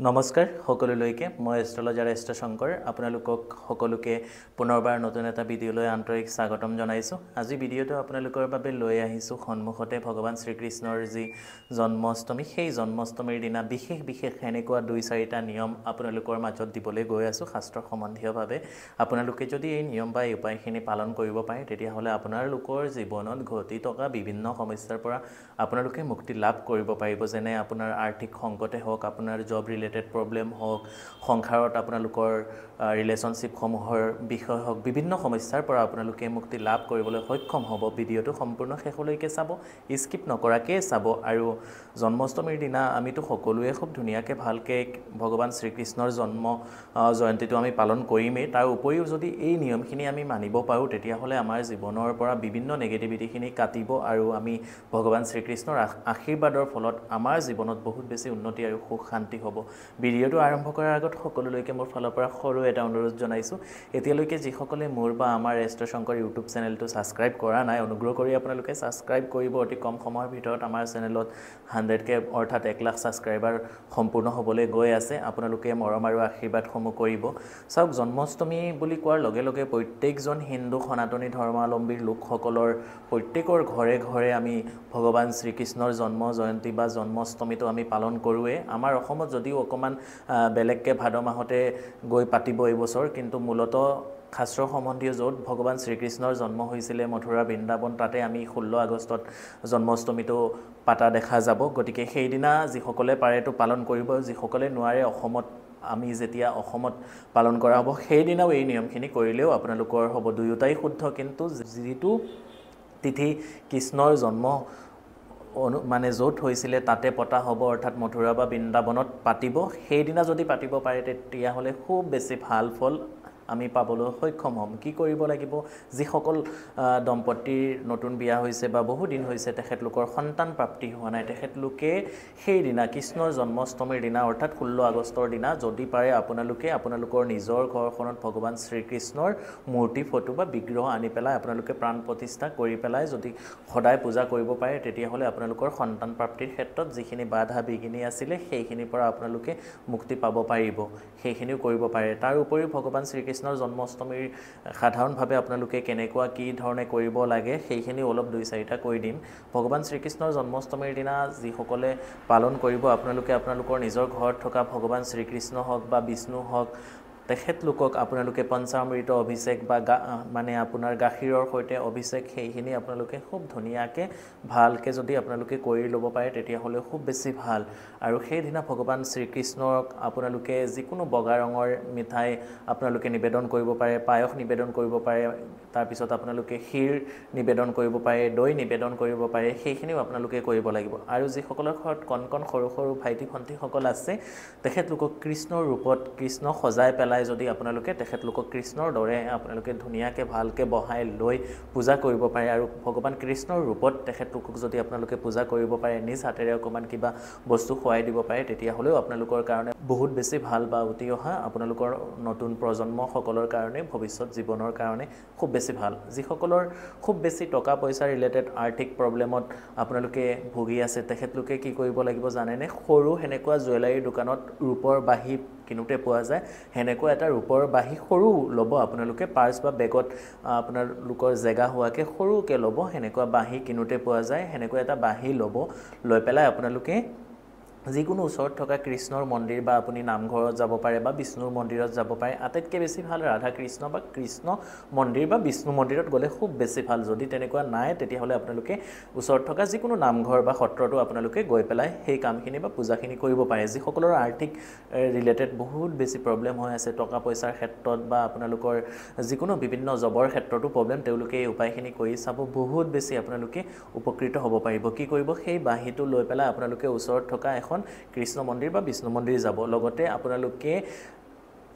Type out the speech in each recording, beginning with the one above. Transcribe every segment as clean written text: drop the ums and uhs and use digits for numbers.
নমস্কাৰ সকলোলৈকে মই এষ্ট্ৰলজাৰ এষ্ট্ৰ শংকৰ আপোনালোকক সকলোকে পুনৰবাৰ নতুন এটা ভিডিঅ'লৈ আন্তৰিক স্বাগতম জনাইছোঁ। আজি ভিডিঅ'টো আপোনালোকৰ বাবে লৈ আহিছোঁ সন্মুখতে ভগৱান শ্ৰীকৃষ্ণৰ যি জন্মাষ্টমী সেই জন্মাষ্টমীৰ দিনা বিশেষ এনেকুৱা 2-4টা নিয়ম আপোনালোকৰ মাজত দিবলৈ গৈ আছোঁ শাস্ত্ৰ সম্বন্ধীয়ভাৱে। আপোনালোকে যদি এই নিয়ম বা এই উপায়খিনি পালন কৰিব পাৰে তেতিয়াহ'লে আপোনালোকৰ জীৱনত ঘটি থকা বিভিন্ন সমস্যাৰ পৰা আপোনালোকে মুক্তি লাভ কৰিব পাৰিব। যেনে আপোনাৰ আৰ্থিক সংকটে হওক, আপোনাৰ জব ৰিলেটেড প্ৰব্লেম হওক, সংসাৰত আপোনালোকৰ ৰিলেশ্যনশ্বিপসমূহৰ বিষয় হওক, বিভিন্ন সমস্যাৰ পৰা আপোনালোকে মুক্তি লাভ কৰিবলৈ সক্ষম হ'ব। ভিডিঅ'টো সম্পূৰ্ণ শেষলৈকে চাব, স্কিপ নকৰাকৈ চাব। আৰু জন্মাষ্টমীৰ দিনা আমিতো সকলোৱে খুব ধুনীয়াকৈ ভালকৈ ভগৱান শ্ৰীকৃষ্ণৰ জন্ম জয়ন্তীটো আমি পালন কৰিমেই। তাৰ উপৰিও যদি এই নিয়মখিনি আমি মানিব পাৰোঁ তেতিয়াহ'লে আমাৰ জীৱনৰ পৰা বিভিন্ন নেগেটিভিটিখিনি কাটিব আৰু আমি ভগৱান শ্ৰীকৃষ্ণৰ আশীৰ্বাদৰ ফলত আমাৰ জীৱনত বহুত বেছি উন্নতি আৰু সুখ শান্তি হ'ব। ভিডিঅ'টো আৰম্ভ কৰাৰ আগত সকলোলৈকে মোৰ ফালৰ পৰা সৰু এটা অনুৰোধ জনাইছোঁ। এতিয়ালৈকে যিসকলে মোৰ বা আমাৰ এষ্ট্ৰ শংকৰ ইউটিউব চেনেলটো ছাবস্ক্ৰাইব কৰা নাই, অনুগ্ৰহ কৰি আপোনালোকে ছাবস্ক্ৰাইব কৰিব। অতি কম সময়ৰ ভিতৰত আমাৰ চেনেলত 100K অৰ্থাৎ 1 লাখ ছাবস্ক্ৰাইবাৰ সম্পূৰ্ণ হ'বলৈ গৈ আছে। আপোনালোকে মৰম আৰু আশীৰ্বাদসমূহ কৰিব। চাওক, জন্মাষ্টমী বুলি কোৱাৰ লগে লগে প্ৰত্যেকজন হিন্দু সনাতনী ধৰ্মাৱলম্বীৰ লোকসকলৰ প্ৰত্যেকৰ ঘৰে ঘৰে আমি ভগৱান শ্ৰীকৃষ্ণৰ জন্ম জয়ন্তী বা জন্মাষ্টমীটো আমি পালন কৰোঁৱেই। আমাৰ অসমত যদিও অকণমান বেলেগকৈ ভাদ মাহতে গৈ পাতিব এইবছৰ, কিন্তু মূলতঃ শাস্ত্ৰ সম্বন্ধীয় য'ত ভগৱান শ্ৰীকৃষ্ণৰ জন্ম হৈছিলে মথুৰা বৃন্দাবন, তাতে আমি 16 আগষ্টত জন্মাষ্টমীটো পাতা দেখা যাব। গতিকে সেইদিনা যিসকলে পাৰেতো পালন কৰিব, যিসকলে নোৱাৰে অসমত আমি যেতিয়া অসমত পালন কৰা হ'ব সেইদিনাও এই নিয়মখিনি কৰিলেও আপোনালোকৰ হ'ব। দুয়োটাই শুদ্ধ, কিন্তু যিটো তিথি কৃষ্ণৰ জন্ম মানে য'ত হৈছিলে তাতে পতা হ'ব, অৰ্থাৎ মথুৰা বা বৃন্দাবনত পাতিব। সেইদিনা যদি পাতিব পাৰে তেতিয়াহ'লে খুব বেছি ভাল ফল আমি পাবলৈ সক্ষম হ'ম। কি কৰিব লাগিব? যিসকল দম্পতীৰ নতুন বিয়া হৈছে বা বহুদিন হৈছে তেখেতলোকৰ সন্তান প্ৰাপ্তি হোৱা নাই, তেখেতলোকে সেইদিনা কৃষ্ণৰ জন্মাষ্টমীৰ দিনা অৰ্থাৎ 16 আগষ্টৰ দিনা যদি পাৰে আপোনালোকে আপোনালোকৰ নিজৰ ঘৰখনত ভগৱান শ্ৰীকৃষ্ণৰ মূৰ্তি, ফটো বা বিগ্ৰহ আনি পেলাই আপোনালোকে প্ৰাণ প্ৰতিষ্ঠা কৰি পেলাই যদি সদায় পূজা কৰিব পাৰে তেতিয়াহ'লে আপোনালোকৰ সন্তান প্ৰাপ্তিৰ ক্ষেত্ৰত যিখিনি বাধা বিঘিনি আছিলে সেইখিনিৰ পৰা আপোনালোকে মুক্তি পাব পাৰিব। সেইখিনিও কৰিব পাৰে। তাৰ উপৰিও ভগৱান শ্ৰীকৃষ্ণৰ জন্মাষ্টমীৰ সাধাৰণভাৱে আপোনালোকে কেনেকুৱা কি ধৰণে কৰিব লাগে সেইখিনি অলপ 2-4টা কৈ দিম। ভগৱান শ্ৰীকৃষ্ণৰ জন্মাষ্টমীৰ দিনা যিসকলে পালন কৰিব আপোনালোকে আপোনালোকৰ নিজৰ ঘৰত থকা ভগৱান শ্ৰীকৃষ্ণ হওক বা বিষ্ণু হওক তেখেতলোকক আপোনালোকে পঞ্চামৃত অভিষেক বা মানে আপোনাৰ গাখীৰৰ সৈতে অভিষেক সেইখিনি আপোনালোকে খুব ধুনীয়াকৈ ভালকৈ যদি আপোনালোকে কৰি ল'ব পাৰে তেতিয়াহ'লে খুব বেছি ভাল। আৰু সেইদিনা ভগৱান শ্ৰীকৃষ্ণক আপোনালোকে যিকোনো বগা ৰঙৰ মিঠাই আপোনালোকে নিবেদন কৰিব পাৰে, পায়স নিবেদন কৰিব পাৰে, তাৰপিছত আপোনালোকে ক্ষীৰ নিবেদন কৰিব পাৰে, দৈ নিবেদন কৰিব পাৰে, সেইখিনিও আপোনালোকে কৰিব লাগিব। আৰু যিসকলৰ ঘৰত কণ সৰু ভাইটি ভণ্টিসকল আছে তেখেতলোকক কৃষ্ণৰ ৰূপত কৃষ্ণক সজাই পেলাই যদি আপোনালোকে তেখেতলোকক কৃষ্ণৰ দৰে আপোনালোকে ধুনীয়াকৈ ভালকৈ বহাই লৈ পূজা কৰিব পাৰে। আৰু ভগৱান কৃষ্ণৰ ৰূপত তেখেতলোকক যদি আপোনালোকে পূজা কৰিব পাৰে, নিজ হাতেৰে অকণমান কিবা বস্তু খুৱাই দিব পাৰে তেতিয়াহ'লেও আপোনালোকৰ কাৰণে বহুত বেছি ভাল বা উঠি অহা আপোনালোকৰ নতুন প্ৰজন্মসকলৰ কাৰণে ভৱিষ্যত জীৱনৰ কাৰণে খুব বেছি ভাল। যিসকলৰ খুব বেছি টকা পইচা ৰিলেটেড আৰ্থিক প্ৰব্লেমত আপোনালোকে ভুগি আছে তেখেতলোকে কি কৰিব লাগিব জানেনে? সৰু সেনেকুৱা জুৱেলাৰীৰ দোকানত ৰূপৰ বাঁহী কিনোতে পোৱা যায়, সেনেকুৱা এটা ৰূপৰ বাঁহী সৰু ল'ব আপোনালোকে, পাৰ্চ বা বেগত আপোনালোকৰ জেগা হোৱাকৈ সৰুকৈ ল'ব। সেনেকুৱা বাঁহী কিনোতে পোৱা যায়, সেনেকুৱা এটা বাঁহী ল'ব। লৈ পেলাই আপোনালোকে যিকোনো ওচৰত থকা কৃষ্ণৰ মন্দিৰ বা আপুনি নামঘৰত যাব পাৰে বা বিষ্ণুৰ মন্দিৰত যাব পাৰে। আটাইতকৈ বেছি ভাল ৰাধা কৃষ্ণ বা কৃষ্ণ মন্দিৰ বা বিষ্ণু মন্দিৰত গ'লে খুব বেছি ভাল। যদি তেনেকুৱা নাই তেতিয়াহ'লে আপোনালোকে ওচৰত থকা যিকোনো নামঘৰ বা সত্ৰতো আপোনালোকে গৈ পেলাই সেই কামখিনি বা পূজাখিনি কৰিব পাৰে। যিসকলৰ আৰ্থিক ৰিলেটেড বহুত বেছি প্ৰব্লেম হৈ আছে, টকা পইচাৰ ক্ষেত্ৰত বা আপোনালোকৰ যিকোনো বিভিন্ন জবৰ ক্ষেত্ৰতো প্ৰব্লেম, তেওঁলোকে এই উপায়খিনি কৰি চাব, বহুত বেছি আপোনালোকে উপকৃত হ'ব পাৰিব। কি কৰিব? সেই বাঁহীটো লৈ পেলাই আপোনালোকে ওচৰত থকা এখন কৃষ্ণ মন্দিৰ বা বিষ্ণু মন্দিৰ যাব। লগতে আপোনালোকে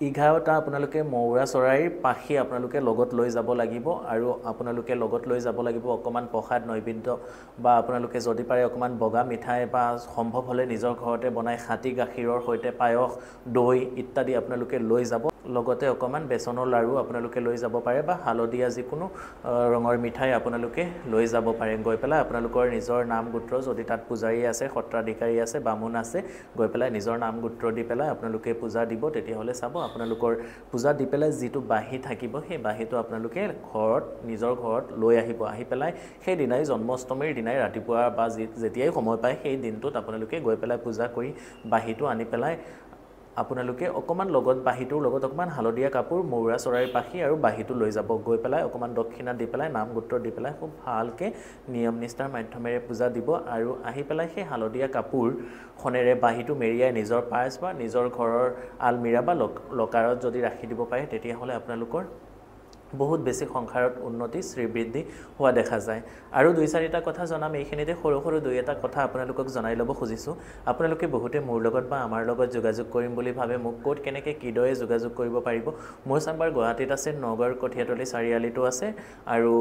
11টা আপোনালোকে মৌৰা চৰাইৰ পাখি আপোনালোকে লগত লৈ যাব লাগিব। আৰু আপোনালোকে লগত লৈ যাব লাগিব অকণমান প্ৰসাদ নৈবেদ্য বা আপোনালোকে যদি পাৰে অকণমান বগা মিঠাই বা সম্ভৱ হ'লে নিজৰ ঘৰতে বনাই খাটি গাখীৰৰ সৈতে পায়স, দৈ ইত্যাদি আপোনালোকে লৈ যাব। লগতে অকমান বেচনৰ লাৰু আপোনালোকে লৈ যাব পাৰে বা হালধীয়া যিকোনো ৰঙৰ মিঠাই আপোনালোকে লৈ যাব পাৰে গৈ পেলাই আপোনালোকৰ নিজৰ নাম গোত্ৰ যদি তাত পূজাৰী আছে সত্ৰাধিকাৰী আছে বামুণ আছে গৈ পেলাই নিজৰ নাম গোত্ৰ দি পেলাই আপোনালোকে পূজা দিব তেতিয়াহ'লে চাব আপোনালোকৰ পূজা দি পেলাই যিটো বাহি থাকিব সেই বাহিটো আপোনালোকে ঘৰত নিজৰ ঘৰত লৈ আহিব আহি পেলাই সেই দিনাই জন্মাষ্টমীৰ দিনাই ৰাতিপুৱা বা যেতিয়াই সময় পায় সেই দিনটোত আপোনালোকে গৈ পেলাই পূজা কৰি বাহিটো আনি পেলাই আপোনালোকে অকমান লগত বাহিটোৰ লগত অকমান হালধীয়া কাপোৰ মৌৰা চৰাইৰ পাখি আৰু বাহিটো লৈ যাব গৈ পেলাই অকমান দক্ষিণা দি পেলাই নাম গোত্ৰ দি পেলাই খুব ভালকে নিয়ম নিষ্ঠাৰ মাধ্যমেৰে পূজা দিব আৰু আহি পেলাই সেই হালধীয়া কাপোৰ খনেৰে বাহিটো মেৰিয়াই নিজৰ পাৰ্চ বা নিজৰ ঘৰৰ আলমিৰা বা লকাৰত যদি ৰাখি দিব পাৰে তেতিয়াহ'লে আপোনালোকৰ বহুত বেছি সংসাৰত উন্নতি শ্ৰীবৃদ্ধি হোৱা দেখা যায় আৰু দুই চাৰিটা কথা জনাম এইখিনিতে সৰু সৰু দুই এটা কথা আপোনালোকক জনাই ল'ব খুজিছোঁ আপোনালোকে বহুতে মোৰ লগত বা আমাৰ লগত যোগাযোগ কৰিম বুলি ভাবে মোক ক'ত কেনেকৈ কিদৰে যোগাযোগ কৰিব পাৰিব মোৰ চেম্বাৰ গুৱাহাটীত আছে নগাঁৱৰ কঠীয়াতলি চাৰিআলিটো আছে আৰু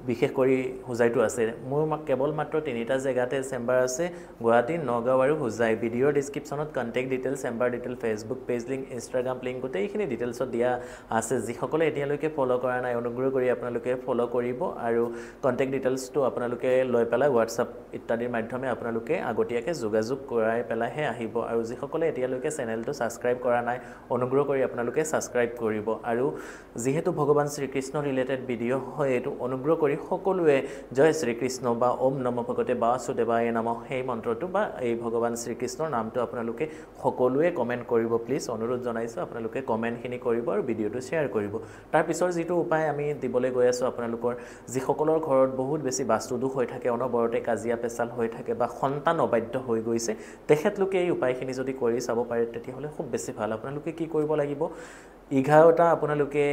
বিশেষ কৰি হোজাইটো আছে মোৰ কেৱল মাত্ৰ তিনিটা জেগাতে চেম্বাৰ আছে গুৱাহাটী নগাঁও আৰু হোজাই ভিডিঅ'ৰ ডিছক্ৰিপশ্যনত contact details chamber detail Facebook page link Instagram link গোটেইখিনি ডিটেইলছত দিয়া আছে যিসকলে এতিয়ালৈকে ফ'ল' কৰা নাই অনুগ্ৰহ কৰি আপোনালোকে ফ'ল' কৰিব আৰু কণ্টেক্ট ডিটেইলছটো আপোনালোকে লৈ পেলাই হোৱাটছআপ ইত্যাদিৰ মাধ্যমে আপোনালোকে আগতীয়াকৈ যোগাযোগ কৰাই পেলাইহে আহিব আৰু যিসকলে এতিয়ালৈকে চেনেলটো ছাবস্ক্ৰাইব কৰা নাই অনুগ্ৰহ কৰি আপোনালোকে ছাবস্ক্ৰাইব কৰিব আৰু যিহেতু ভগৱান শ্ৰীকৃষ্ণ ৰিলেটেড ভিডিঅ' হয় এইটো অনুগ্ৰহ কৰি সকলোৱে জয় শ্ৰীকৃষ্ণ বা ওম নম ভগৱতে বাসুদেৱায় নমঃ সেই মন্ত্ৰটো বা এই ভগৱান শ্ৰীকৃষ্ণৰ নামটো আপোনালোকে সকলোৱে কমেণ্ট কৰিব প্লিজ অনুৰোধ জনাইছোঁ আপোনালোকে কমেণ্টখিনি কৰিব আৰু ভিডিঅ'টো শ্বেয়াৰ কৰিব তাৰ পিছৰ যিটো উপায় আমি দিবলৈ গৈ আছোঁ আপোনালোকৰ যিসকলৰ ঘৰত বহুত বেছি বাস্তুদোষ হৈ থাকে অনবৰতে কাজিয়া পেচাল হৈ থাকে বা সন্তান অবাধ্য হৈ গৈছে তেখেতলোকে এই উপায়খিনি যদি কৰি চাব পাৰে তেতিয়াহ'লে খুব বেছি ভাল আপোনালোকে কি কৰিব লাগিব 11টা আপোনালোকে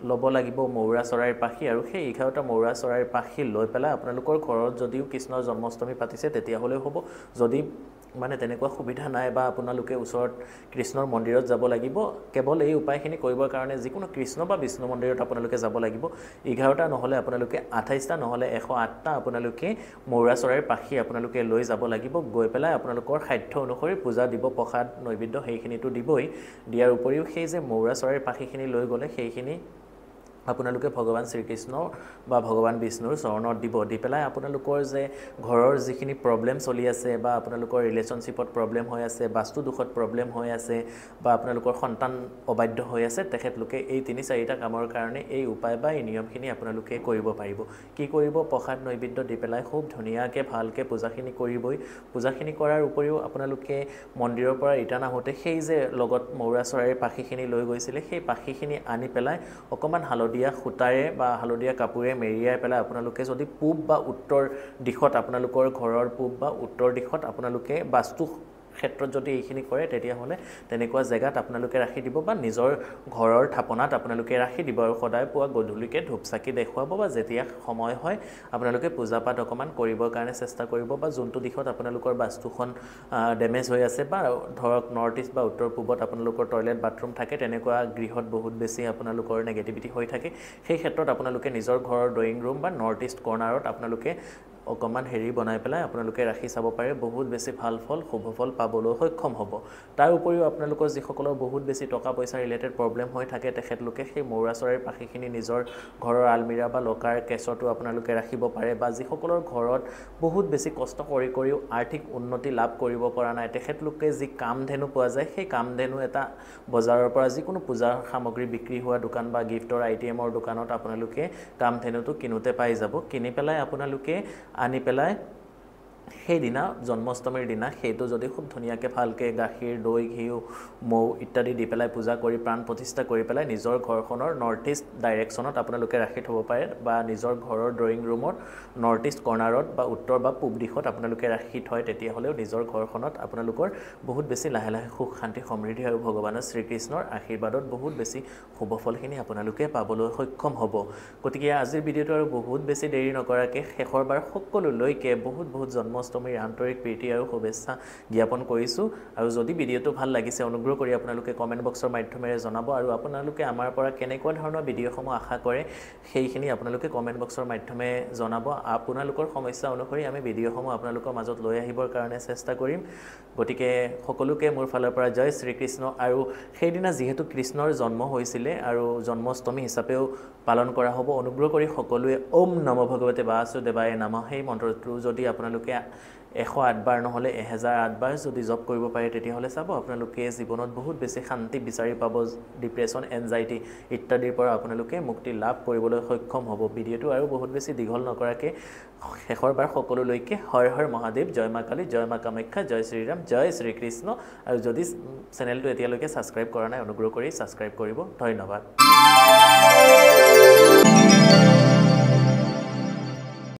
ল'ব লাগিব মৌৰা চৰাইৰ পাখি আৰু সেই 11টা মৌৰা চৰাইৰ পাখি লৈ পেলাই আপোনালোকৰ ঘৰত যদিও কৃষ্ণৰ জন্মাষ্টমী পাতিছে তেতিয়াহ'লে হ'ব যদি মানে তেনেকুৱা সুবিধা নাই বা আপোনালোকে ওচৰত কৃষ্ণৰ মন্দিৰত যাব লাগিব কেৱল এই উপায়খিনি কৰিবৰ কাৰণে যিকোনো কৃষ্ণ বা বিষ্ণু মন্দিৰত আপোনালোকে যাব লাগিব 11টা নহ'লে আপোনালোকে 28টা নহ'লে 108টা আপোনালোকে মৌৰা চৰাইৰ পাখি আপোনালোকে লৈ যাব লাগিব গৈ পেলাই আপোনালোকৰ সাধ্য অনুসৰি পূজা দিব প্ৰসাদ নৈবেদ্য সেইখিনিতো দিবই দিয়াৰ উপৰিও সেই যে মৌৰা চৰাইৰ পাখিখিনি লৈ গ'লে সেইখিনি আপোনালোকে ভগৱান শ্ৰীকৃষ্ণ বা ভগৱান বিষ্ণুৰ চৰণত দিব দি পেলাই আপোনালোকৰ যে ঘৰৰ যিখিনি প্ৰব্লেম চলি আছে বা আপোনালোকৰ ৰিলেশ্যনশ্বিপত প্ৰব্লেম হৈ আছে বাস্তু দুখত প্ৰব্লেম হৈ আছে বা আপোনালোকৰ সন্তান অবাধ্য হৈ আছে তেখেতলোকে এই 3-4টা কামৰ কাৰণে এই উপায় বা এই নিয়মখিনি আপোনালোকে কৰিব পাৰিব কি কৰিব প্ৰসাদ নৈবেদ্য দি পেলাই খুব ধুনীয়াকৈ ভালকৈ পূজাখিনি কৰিবই পূজাখিনি কৰাৰ উপৰিও আপোনালোকে মন্দিৰৰ পৰা ৰিটাৰ্ণ আহোঁতে সেই যে লগত মৌৰা চৰাইৰ পাখিখিনি লৈ গৈছিলে সেই পাখিখিনি আনি পেলাই অকণমান হালধীয়া খুঁটাৰে বা হালধীয়া কাপোৰে মেৰিয়াই পেলাই আপোনালোকে যদি পূব বা উত্তৰ দিশত আপোনালোকৰ ঘৰৰ পূব বা উত্তৰ দিশত আপোনালোকে বাস্তু ক্ষেত্ৰত যদি এইখিনি কৰে তেতিয়াহ'লে তেনেকুৱা জেগাত আপোনালোকে ৰাখি দিব বা নিজৰ ঘৰৰ থাপনাত আপোনালোকে ৰাখি দিব আৰু সদায় পুৱা গধূলিকে ধূপ চাকি দেখুৱাব বা যেতিয়া সময় হয় আপোনালোকে পূজা পাঠ অকণমান কৰিবৰ কাৰণে চেষ্টা কৰিব বা যোনটো দিশত আপোনালোকৰ বাস্তুখন ডেমেজ হৈ আছে বা ধৰক নৰ্থ ইষ্ট বা উত্তৰ পূবত আপোনালোকৰ টয়লেট বাথৰুম থাকে তেনেকুৱা গৃহত বহুত বেছি আপোনালোকৰ নেগেটিভিটি হৈ থাকে সেই ক্ষেত্ৰত আপোনালোকে নিজৰ ঘৰৰ ড্ৰয়িং ৰুম বা নৰ্থ ইষ্ট কৰ্ণাৰত আপোনালোকে অকণমান হেৰি বনাই পেলাই আপোনালোকে ৰাখি চাব পাৰে বহুত বেছি ভাল ফল শুভ ফল পাবলৈ সক্ষম হ'ব তাৰ উপৰিও আপোনালোকৰ যিসকলৰ বহুত বেছি টকা পইচা ৰিলেটেড প্ৰব্লেম হৈ থাকে তেখেতলোকে সেই মৌৰা চৰাইৰ পাখিখিনি নিজৰ ঘৰৰ আলমিৰা বা লকাৰ কেছতো আপোনালোকে ৰাখিব পাৰে বা যিসকলৰ ঘৰত বহুত বেছি কষ্ট কৰিও আৰ্থিক উন্নতি লাভ কৰিব পৰা নাই তেখেতলোকে যি কামধেনু পোৱা যায় সেই কামধেনু এটা বজাৰৰ পৰা যিকোনো পূজাৰ সামগ্ৰী বিক্ৰী হোৱা দোকান বা গিফ্টৰ আইটেমৰ দোকানত আপোনালোকে কামধেনুটো কিনোতে পাই যাব কিনি পেলাই আপোনালোকে আনি পেলাই সেইদিনা জন্মাষ্টমীৰ দিনা সেইটো যদি খুব ধুনীয়াকৈ ভালকৈ গাখীৰ দৈ ঘিউ মৌ ইত্যাদি দি পেলাই পূজা কৰি প্ৰাণ প্ৰতিষ্ঠা কৰি পেলাই নিজৰ ঘৰখনৰ নৰ্থ ইষ্ট ডাইৰেকশ্যনত আপোনালোকে ৰাখি থ'ব পাৰে বা নিজৰ ঘৰৰ ড্ৰয়িং ৰুমত নৰ্থ ইষ্ট কৰ্ণাৰত বা উত্তৰ বা পূব দিশত আপোনালোকে ৰাখি থয় তেতিয়াহ'লেও নিজৰ ঘৰখনত আপোনালোকৰ বহুত বেছি লাহে লাহে সুখ শান্তি সমৃদ্ধি আৰু ভগৱানৰ শ্ৰীকৃষ্ণৰ আশীৰ্বাদত বহুত বেছি শুভ ফলখিনি আপোনালোকে পাবলৈ সক্ষম হ'ব গতিকে আজিৰ ভিডিঅ'টো আৰু বহুত বেছি দেৰি নকৰাকৈ শেষৰবাৰ সকলোলৈকে বহুত জন্ম জন্মাষ্টমীৰ আন্তৰিক প্ৰীতি আৰু শুভেচ্ছা জ্ঞাপন কৰিছোঁ আৰু যদি ভিডিঅ'টো ভাল লাগিছে অনুগ্ৰহ কৰি আপোনালোকে কমেণ্ট বক্সৰ মাধ্যমেৰে জনাব আৰু আপোনালোকে আমাৰ পৰা কেনেকুৱা ধৰণৰ ভিডিঅ'সমূহ আশা কৰে সেইখিনি আপোনালোকে কমেণ্ট বক্সৰ মাধ্যমে জনাব আপোনালোকৰ সমস্যা অনুসৰি আমি ভিডিঅ'সমূহ আপোনালোকৰ মাজত লৈ আহিবৰ কাৰণে চেষ্টা কৰিম গতিকে সকলোকে মোৰ ফালৰ পৰা জয় শ্ৰীকৃষ্ণ আৰু সেইদিনা যিহেতু কৃষ্ণৰ জন্ম হৈছিলে আৰু জন্মাষ্টমী হিচাপেও পালন কৰা হ'ব অনুগ্ৰহ কৰি সকলোৱে ওম নমঃ ভগৱতে বাসুদেৱায় নমঃ সেই মন্ত্ৰটো যদি আপোনালোকে 108 বাৰ নহলে 1008 বাৰ যদি জপ কৰিব পাৰে তেতিয়াহলে চাব আপোনালোকে জীৱনত বহুত বেছি শান্তি বিচাৰি পাব ডিপ্ৰেছন এনজাইটি ইত্যাদিৰ পৰা আপোনালোকে মুক্তি লাভ কৰিবলৈ সক্ষম হ'ব ভিডিঅ'টো আৰু বহুত বেছি দীঘল নকৰাকে শেষৰ বাৰ সকলোলৈকে হৰ হৰ মহাদেৱ জয় মা কালী জয় মা কামাখ্যা জয় শ্ৰীৰাম জয় শ্ৰীকৃষ্ণ আৰু যদি চেনেলটো এতিয়ালৈকে সাবস্ক্ৰাইব কৰা নাই অনুগ্ৰহ কৰি সাবস্ক্ৰাইব কৰিব ধন্যবাদ